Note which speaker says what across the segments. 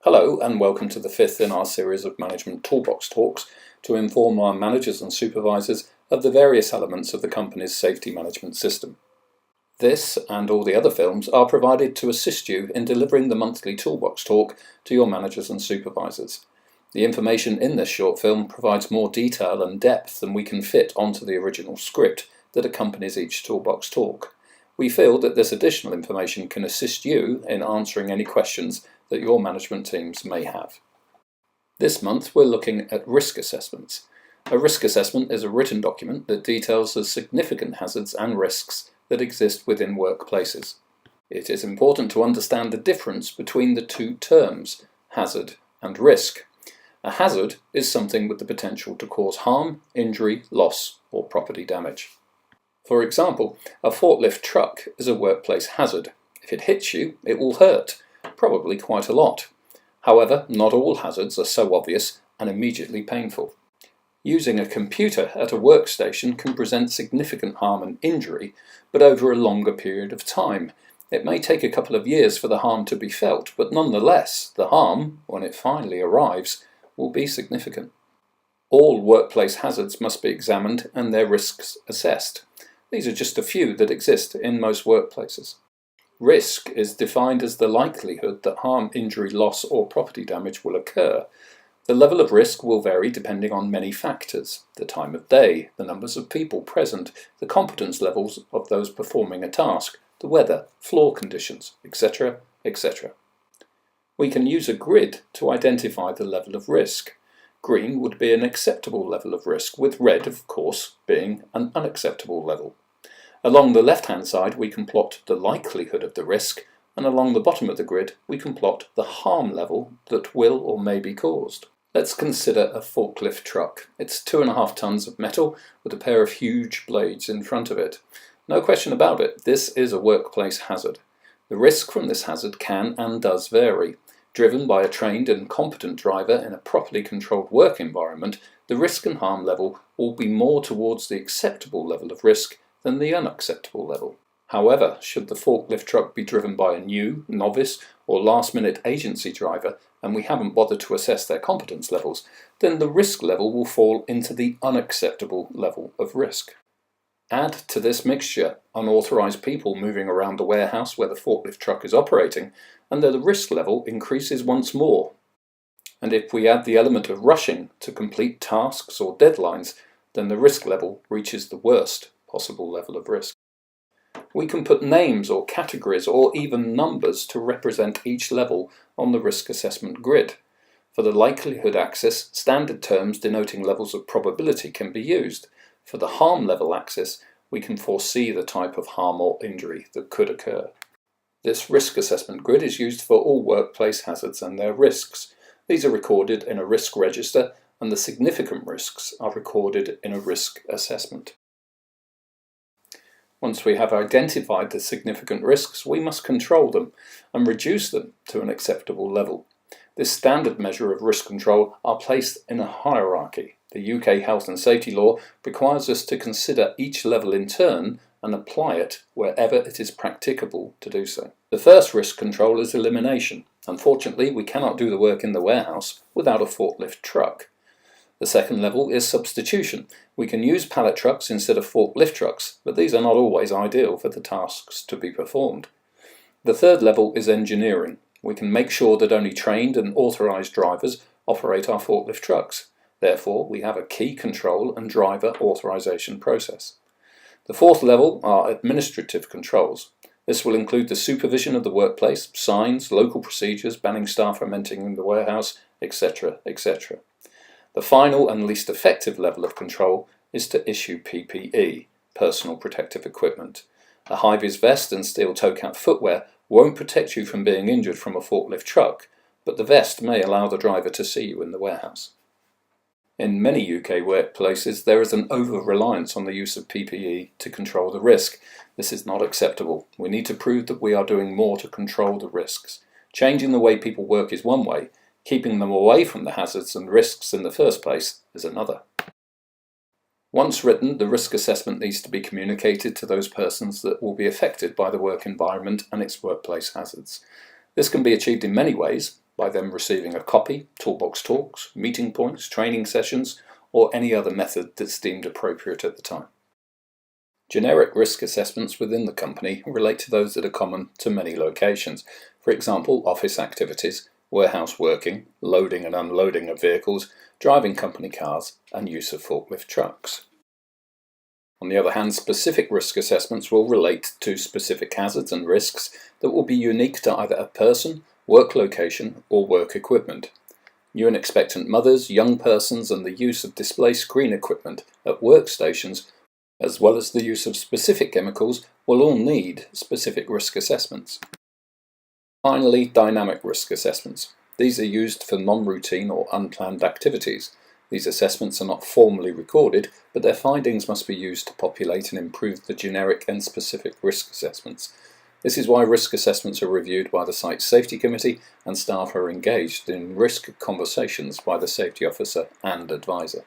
Speaker 1: Hello and welcome to the fifth in our series of Management Toolbox talks to inform our managers and supervisors of the various elements of the company's safety management system. This and all the other films are provided to assist you in delivering the monthly Toolbox talk to your managers and supervisors. The information in this short film provides more detail and depth than we can fit onto the original script that accompanies each Toolbox talk. We feel that this additional information can assist you in answering any questions that your management teams may have. This month we're looking at risk assessments. A risk assessment is a written document that details the significant hazards and risks that exist within workplaces. It is important to understand the difference between the two terms, hazard and risk. A hazard is something with the potential to cause harm, injury, loss, or property damage. For example, a forklift truck is a workplace hazard. If it hits you, it will hurt, probably quite a lot. However, not all hazards are so obvious and immediately painful. Using a computer at a workstation can present significant harm and injury, but over a longer period of time. It may take a couple of years for the harm to be felt, but nonetheless, the harm, when it finally arrives, will be significant. All workplace hazards must be examined and their risks assessed. These are just a few that exist in most workplaces. Risk is defined as the likelihood that harm, injury, loss or property damage will occur. The level of risk will vary depending on many factors: the time of day, the numbers of people present, the competence levels of those performing a task, the weather, floor conditions, etc., etc. We can use a grid to identify the level of risk. Green would be an acceptable level of risk, with red, of course, being an unacceptable level. Along the left-hand side we can plot the likelihood of the risk, and along the bottom of the grid we can plot the harm level that will or may be caused. Let's consider a forklift truck. It's 2.5 tons of metal with a pair of huge blades in front of it. No question about it, this is a workplace hazard. The risk from this hazard can and does vary. Driven by a trained and competent driver in a properly controlled work environment, the risk and harm level will be more towards the acceptable level of risk than the unacceptable level. However, should the forklift truck be driven by a new, novice or last-minute agency driver and we haven't bothered to assess their competence levels, then the risk level will fall into the unacceptable level of risk. Add to this mixture unauthorized people moving around the warehouse where the forklift truck is operating, and the risk level increases once more. And if we add the element of rushing to complete tasks or deadlines, then the risk level reaches the worst possible level of risk. We can put names or categories or even numbers to represent each level on the risk assessment grid. For the likelihood axis, standard terms denoting levels of probability can be used. For the harm level axis, we can foresee the type of harm or injury that could occur. This risk assessment grid is used for all workplace hazards and their risks. These are recorded in a risk register, and the significant risks are recorded in a risk assessment. Once we have identified the significant risks, we must control them and reduce them to an acceptable level. This standard measure of risk control are placed in a hierarchy. The UK Health and Safety Law requires us to consider each level in turn and apply it wherever it is practicable to do so. The first risk control is elimination. Unfortunately, we cannot do the work in the warehouse without a forklift truck. The second level is substitution. We can use pallet trucks instead of forklift trucks, but these are not always ideal for the tasks to be performed. The third level is engineering. We can make sure that only trained and authorized drivers operate our forklift trucks. Therefore, we have a key control and driver authorization process. The fourth level are administrative controls. This will include the supervision of the workplace, signs, local procedures, banning staff from entering the warehouse, etc., etc. The final and least effective level of control is to issue PPE, personal protective equipment. A high-vis vest and steel toe-cap footwear won't protect you from being injured from a forklift truck, but the vest may allow the driver to see you in the warehouse. In many UK workplaces, there is an over-reliance on the use of PPE to control the risk. This is not acceptable. We need to prove that we are doing more to control the risks. Changing the way people work is one way. Keeping them away from the hazards and risks in the first place is another. Once written, the risk assessment needs to be communicated to those persons that will be affected by the work environment and its workplace hazards. This can be achieved in many ways. by them receiving a copy, Toolbox talks, meeting points, training sessions, or any other method that's deemed appropriate at the time. Generic risk assessments within the company relate to those that are common to many locations, for example office activities, warehouse working, loading and unloading of vehicles, driving company cars, and use of forklift trucks. On the other hand, specific risk assessments will relate to specific hazards and risks that will be unique to either a person, work location, or work equipment. New and expectant mothers, young persons, and the use of display screen equipment at workstations, as well as the use of specific chemicals, will all need specific risk assessments. Finally, dynamic risk assessments. These are used for non-routine or unplanned activities. These assessments are not formally recorded, but their findings must be used to populate and improve the generic and specific risk assessments. This is why risk assessments are reviewed by the site safety committee and staff are engaged in risk conversations by the safety officer and advisor.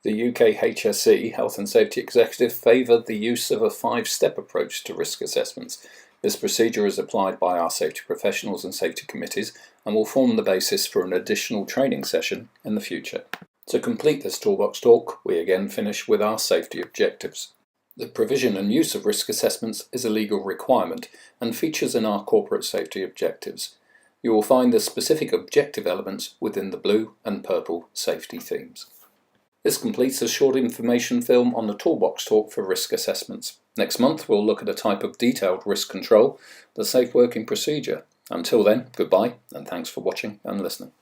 Speaker 1: The UK HSE, Health and Safety Executive, favoured the use of a 5-step approach to risk assessments. This procedure is applied by our safety professionals and safety committees and will form the basis for an additional training session in the future. To complete this Toolbox talk, we again finish with our safety objectives. The provision and use of risk assessments is a legal requirement and features in our corporate safety objectives. You will find the specific objective elements within the blue and purple safety themes. This completes a short information film on the Toolbox talk for risk assessments. Next month we'll look at a type of detailed risk control, the safe working procedure. Until then, goodbye and thanks for watching and listening.